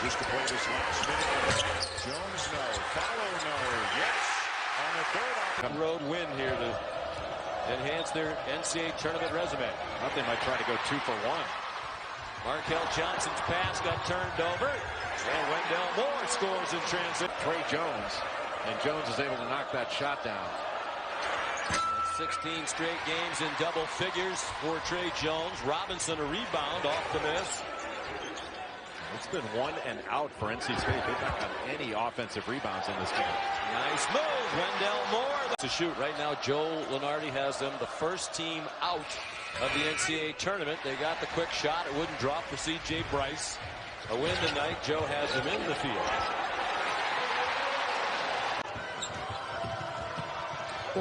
Just to play this last minute. Jones, no. Follow, no. Yes. On the third road win here to enhance their NCAA tournament resume. They might try to go 2 for 1. Markel Johnson's pass got turned over. And Wendell Moore scores in transit. Trey Jones. And Jones is able to knock that shot down. 16 straight games in double figures for Trey Jones. Robinson a rebound off the miss. It's been 1 and out for NC State. They've not gotten any offensive rebounds in this game. Nice move, Wendell Moore. To shoot right now, Joe Lenardi has them the first team out of the NCAA tournament. They got the quick shot. It wouldn't drop for C.J. Bryce. A win tonight. Joe has them in the field.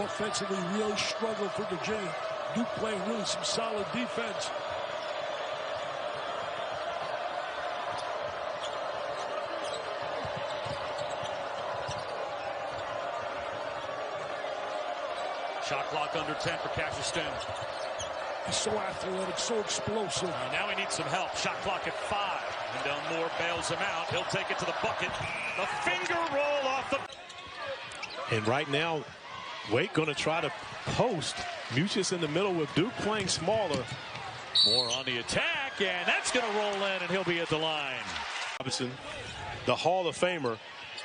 Offensively, really struggled for Virginia. Duke playing really some solid defense. Shot clock under 10 for Cassius Stone. He's so athletic, so explosive. Now he needs some help. Shot clock at 5. Wendell Moore bails him out. He'll take it to the bucket. The finger roll off the... And right now, Wake going to try to post. Mucius in the middle with Duke playing smaller. Moore on the attack, and that's going to roll in, and he'll be at the line. Robinson, the Hall of Famer.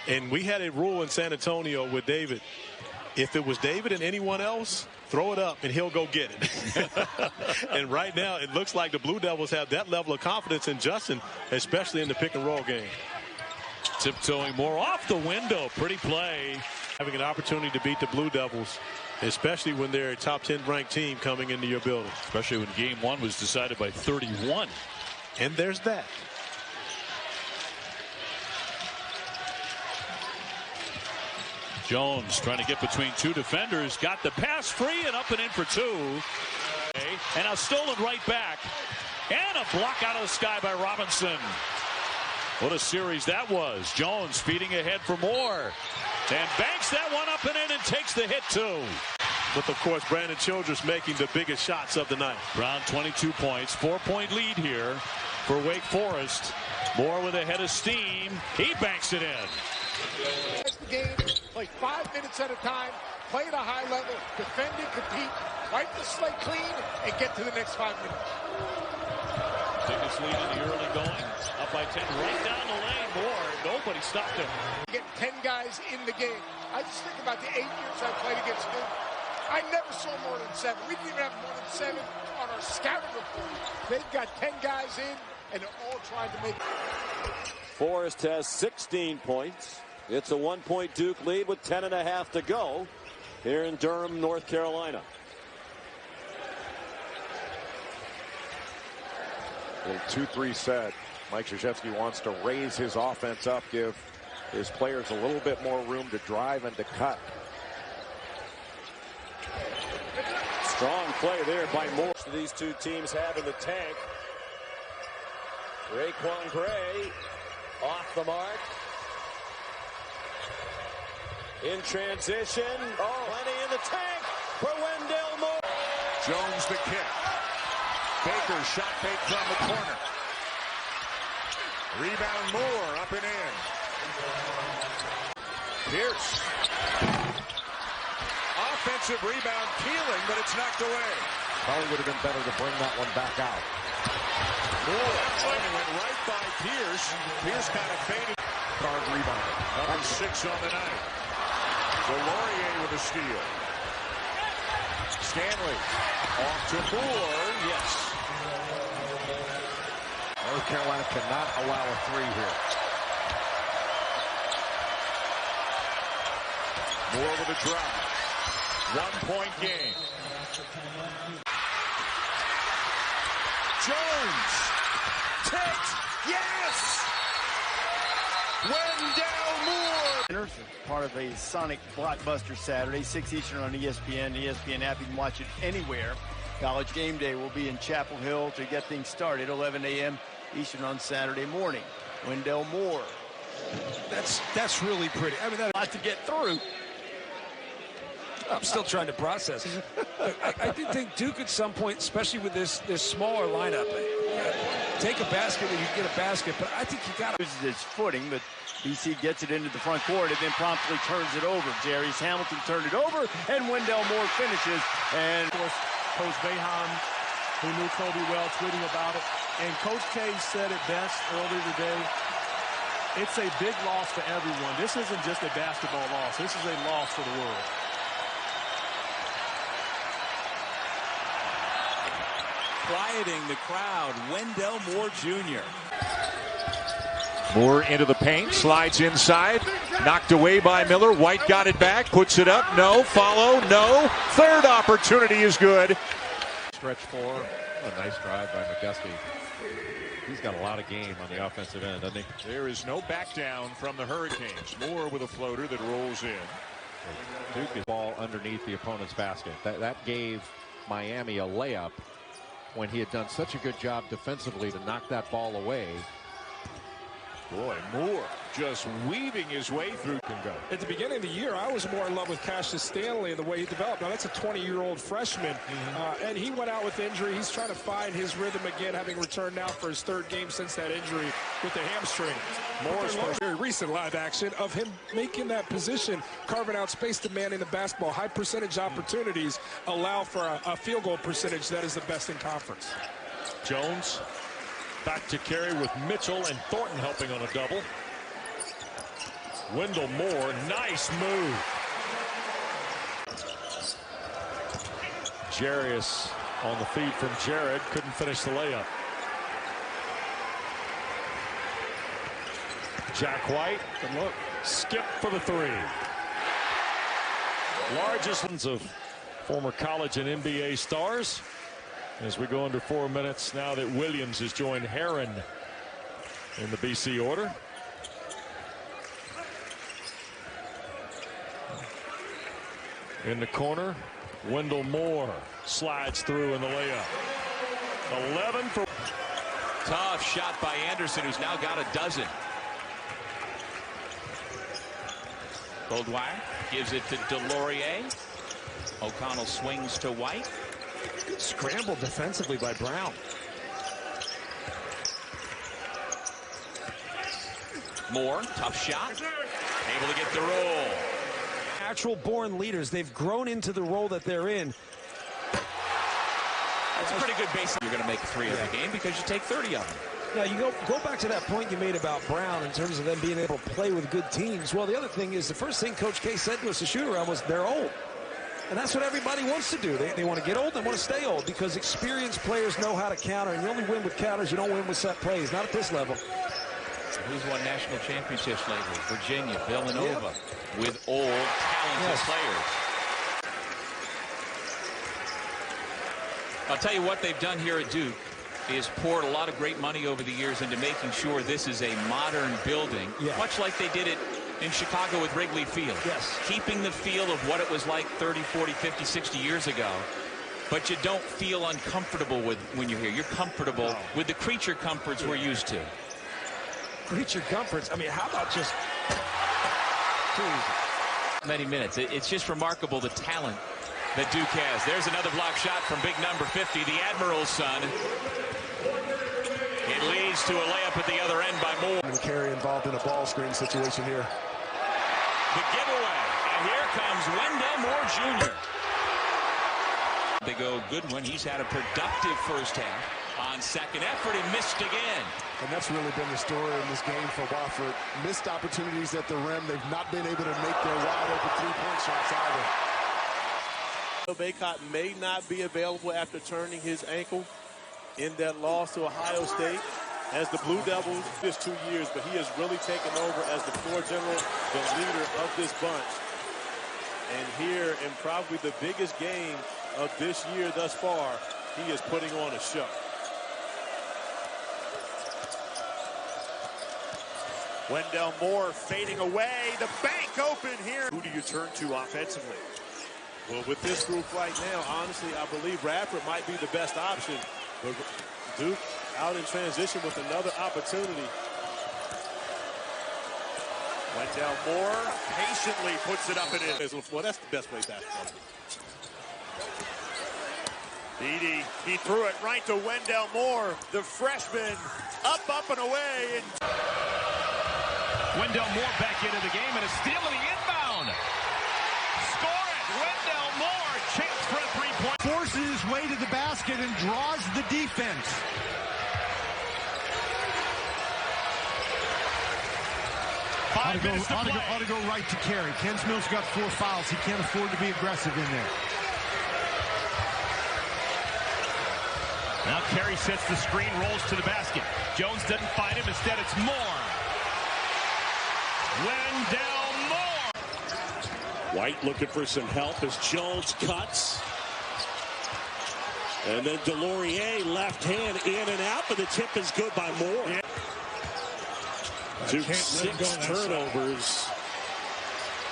And we had a rule in San Antonio with David. If it was David and anyone else, throw it up and he'll go get it. And right now, it looks like the Blue Devils have that level of confidence in Justin, especially in the pick and roll game. Tiptoeing more off the window. Pretty play. Having an opportunity to beat the Blue Devils, especially when they're a top 10 ranked team coming into your building. Especially when game 1 was decided by 31. And there's that. Jones trying to get between 2 defenders. Got the pass free and up and in for 2. And now stolen right back. And a block out of the sky by Robinson. What a series that was. Jones feeding ahead for Moore. And banks that one up and in and takes the hit too. With, of course, Brandon Childress making the biggest shots of the night. Brown 22 points. 4-point lead here for Wake Forest. Moore with a head of steam. He banks it in. That's the game. Play 5 minutes at a time. Play at a high level. Defend and compete. Wipe the slate clean and get to the next 5 minutes. Biggest lead in the early going. Up by 10. Right down the lane. Moore. Nobody stopped him. Get 10 guys in the game. I just think about the 8 years I played against Duke. I never saw more than 7. We didn't even have more than 7 on our scouting report. They've got 10 guys in, and they're all trying to make. Forrest has 16 points. It's a 1-point Duke lead with 10.5 to go here in Durham, North Carolina. A 2-3 set. Mike Krzyzewski wants to raise his offense up, give his players a little bit more room to drive and to cut. Strong play there by Moore. These two teams have in the tank. Raekwon Gray off the mark. In transition. Oh, plenty in the tank for Wendell Moore. Jones the kick. Baker shot fake from the corner. Rebound Moore up and in. Pierce. Offensive rebound Keeling, but it's knocked away. Probably would have been better to bring that one back out. Moore went right by Pierce. Pierce kind of faded. Hard rebound. Number 6 on the night. Delorier with a steal. Stanley off to Moore. Yes. North Carolina cannot allow a 3 here. Moore with a drive. 1-point game. Jones takes. Yes! Wendell Moore. Part of a Sonic Blockbuster Saturday, 6 Eastern on ESPN. The ESPN app, you can watch it anywhere. College Game Day will be in Chapel Hill to get things started, 11 a.m. Eastern on Saturday morning. Wendell Moore. That's really pretty. I mean, that's a lot to get through. I'm still trying to process. I do think Duke at some point, especially with this smaller lineup, take a basket when you get a basket, but I think you got to loses his footing, but BC gets it into the front court and then promptly turns it over. Jerry's Hamilton turned it over, and Wendell Moore finishes. And of course, Coach Boeheim, who knew Kobe well, tweeting about it. And Coach K said it best earlier today. It's a big loss for everyone. This isn't just a basketball loss. This is a loss for the world. Quieting the crowd, Wendell Moore Jr. Moore into the paint, slides inside, knocked away by Miller. White got it back, puts it up, no, follow, no. Third opportunity is good. Stretch four, a nice drive by McGusty. He's got a lot of game on the offensive end, doesn't he? There is no back down from the Hurricanes. Moore with a floater that rolls in. Duke is ball underneath the opponent's basket. That gave Miami a layup when he had done such a good job defensively to knock that ball away. Boy, Moore just weaving his way through. Can go. At the beginning of the year, I was more in love with Cassius Stanley and the way he developed. Now, that's a 20-year-old freshman, and he went out with injury. He's trying to find his rhythm again, having returned now for his third game since that injury with the hamstring. Moore's very recent live action of him making that position, carving out space, demanding the basketball. High percentage opportunities allow for a field goal percentage that is the best in conference. Jones back to carry with Mitchell and Thornton helping on a double. Wendell Moore, nice move. Jarius on the feed from Jared, couldn't finish the layup. Jack White, good look, skip for the three. Largest ones of former college and NBA stars. As we go under 4 minutes now that Williams has joined Herron in the BC order. In the corner, Wendell Moore slides through in the layup. 11 for. Tough shot by Anderson, who's now got a dozen. Goldwire gives it to Delorier. O'Connell swings to White. Good scramble defensively by Brown. Moore, tough shot. Able to get the roll. Natural born leaders. They've grown into the role that they're in. That's a pretty good base. You're going to make 3 every game because you take 30 of them. Now, you go back to that point you made about Brown in terms of them being able to play with good teams. Well, the other thing is the first thing Coach K said to us to shoot around was they're old. And that's what everybody wants to do. They want to get old, they want to stay old because experienced players know how to counter. And you only win with counters, you don't win with set plays. Not at this level. Who's won national championships lately? Virginia, Villanova, with old, talented players. I'll tell you what they've done here at Duke is poured a lot of great money over the years into making sure this is a modern building, much like they did it in Chicago with Wrigley Field. Yes. Keeping the feel of what it was like 30, 40, 50, 60 years ago. But you don't feel uncomfortable with when you're here. You're comfortable with the creature comforts we're used to. Creature comforts. I mean, how about just too easy? Many minutes. It's just remarkable the talent that Duke has. There's another block shot from big number 50, the Admiral's son. It leads to a layup at the other end by Moore. And Carey involved in a ball screen situation here. The giveaway. And here comes Wendell Moore Jr. They go Goodwin. He's had a productive first half. On second effort, he missed again. And that's really been the story in this game for Wofford. Missed opportunities at the rim. They've not been able to make their wide open three-point shots either. Baycott may not be available after turning his ankle in that loss to Ohio State. As the Blue Devils, just 2 years, but he has really taken over as the floor general, the leader of this bunch. And here, in probably the biggest game of this year thus far, he is putting on a show. Wendell Moore fading away. The bank open here. Who do you turn to offensively? Well, with this group right now, honestly, I believe Radford might be the best option. But Duke out in transition with another opportunity. Wendell Moore patiently puts it up and in. Well, that's the best way basketball. Beatty, he threw it right to Wendell Moore, the freshman, up and away. Wendell Moore back into the game and a steal of the inbound. Score it! Wendell Moore, chance for a three-point. Forces his way to the basket and draws the defense. Ought to go right to carry. Ken Smith's got 4 fouls. He can't afford to be aggressive in there. Now Carey sets the screen, rolls to the basket. Jones doesn't find him. Instead, it's Moore. Wendell Moore. White looking for some help as Jones cuts. And then Delorier, left hand in and out, but the tip is good by Moore. Yeah. Duke 6 turnovers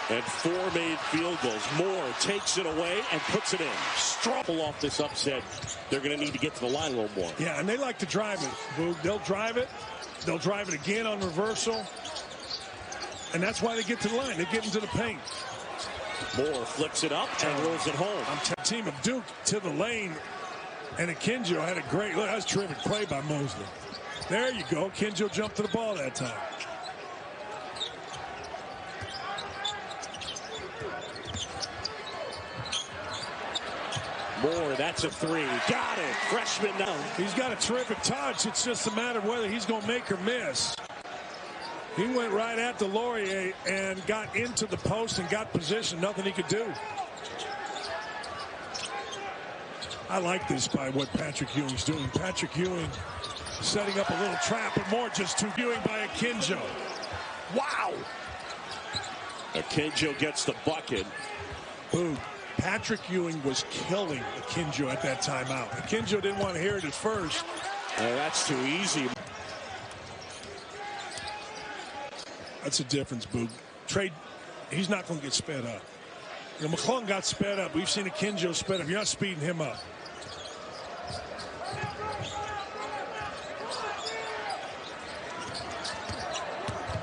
and 4 made field goals. Moore takes it away and puts it in. Strong off this upset. They're going to need to get to the line a little more. Yeah, and they like to drive it. They'll drive it. They'll drive it again on reversal. And that's why they get to the line. They get into the paint. Moore flips it up and rolls it home. Team of Duke to the lane. And Akinjo had a great look. That was a terrific play by Mosley. There you go. Akinjo jumped to the ball that time. Moore, that's a 3. Got it. Freshman now. He's got a terrific touch. It's just a matter of whether he's going to make or miss. He went right at Delorier and got into the post and got position. Nothing he could do. I like this by what Patrick Ewing's doing. Patrick Ewing setting up a little trap, and more just to Ewing by Akinjo. Wow. Akinjo gets the bucket. Boom. Patrick Ewing was killing Akinjo at that timeout. Akinjo didn't want to hear it at first. That's too easy. That's a difference, Boog. Trade, he's not going to get sped up. You know, McClung got sped up. We've seen Akinjo sped up. You're not speeding him up.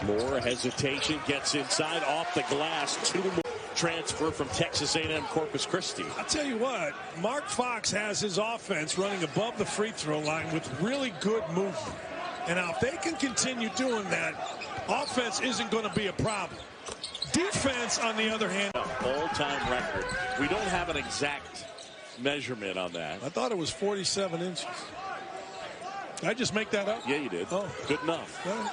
Moore hesitation, gets inside, off the glass. 2 more. Transfer from Texas A&M Corpus Christi. I'll tell you what, Mark Fox has his offense running above the free throw line with really good movement. And now if they can continue doing that, offense isn't going to be a problem. Defense, on the other hand. All-time record. We don't have an exact measurement on that. I thought it was 47 inches. Did I just make that up? Yeah, you did. Oh. Good enough. Right.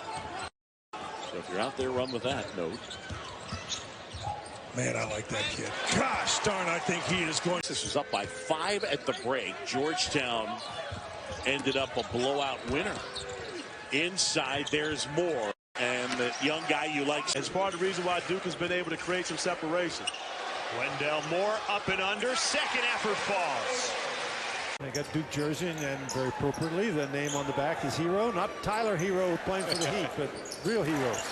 So if you're out there, run with that note. Man, I like that kid. Gosh darn, I think he is going. This was up by 5 at the break. Georgetown ended up a blowout winner. Inside, there's Moore. And the young guy you like. It's part of the reason why Duke has been able to create some separation. Wendell Moore up and under. Second effort falls. They got Duke jersey, and very appropriately, the name on the back is Hero. Not Tyler Hero playing for the Heat, but real heroes.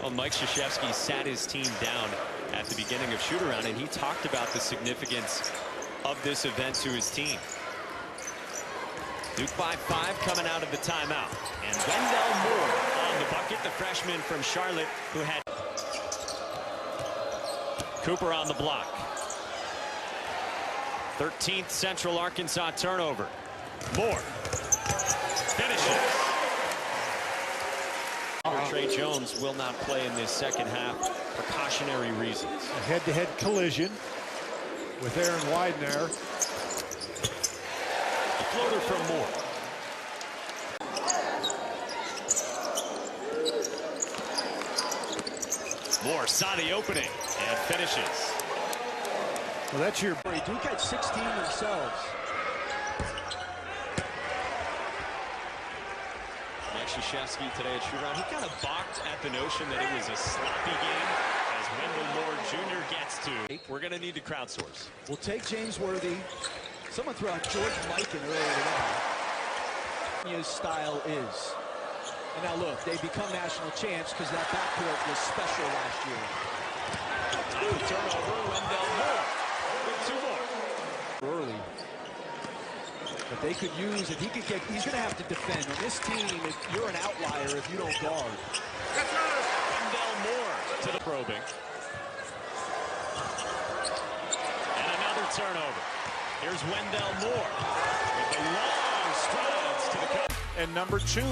Well, Mike Krzyzewski sat his team down at the beginning of shoot-around, and he talked about the significance of this event to his team. Duke by 5 coming out of the timeout. And Wendell Moore on the bucket, the freshman from Charlotte, who had Cooper on the block. 13th Central Arkansas turnover. Moore finishes. Trey Jones will not play in this second half. Precautionary reasons. A head-to-head collision with Aaron Widener. The floater from Moore. Moore saw the opening and finishes. Well, that's your... Duke had 16 themselves. Mike Krzyzewski today at shoot-around, he kind of balked at the notion that it was a sloppy game as Wendell Moore Jr. gets to. We're going to need to crowdsource. We'll take James Worthy. Someone threw out George Mikan earlier today. His style is. And now look, they become national champs because that backcourt was special last year. Time to turnover, Wendell Moore with 2 more. Early. But they could use, if he could get, he's going to have to defend. On this team, you're an outlier if you don't guard. Wendell Moore to the probing. And another turnover. Here's Wendell Moore with the long strides to the cup. And number 2,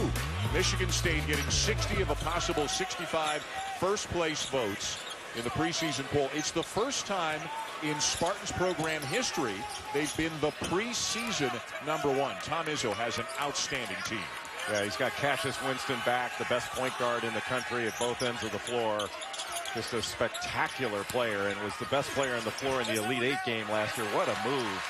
Michigan State getting 60 of a possible 65 first-place votes in the preseason poll. It's the first time in Spartans program history they've been the preseason number 1. Tom Izzo has an outstanding team. Yeah, he's got Cassius Winston back, the best point guard in the country at both ends of the floor. Just a spectacular player, and was the best player on the floor in the Elite 8 game last year. What a move.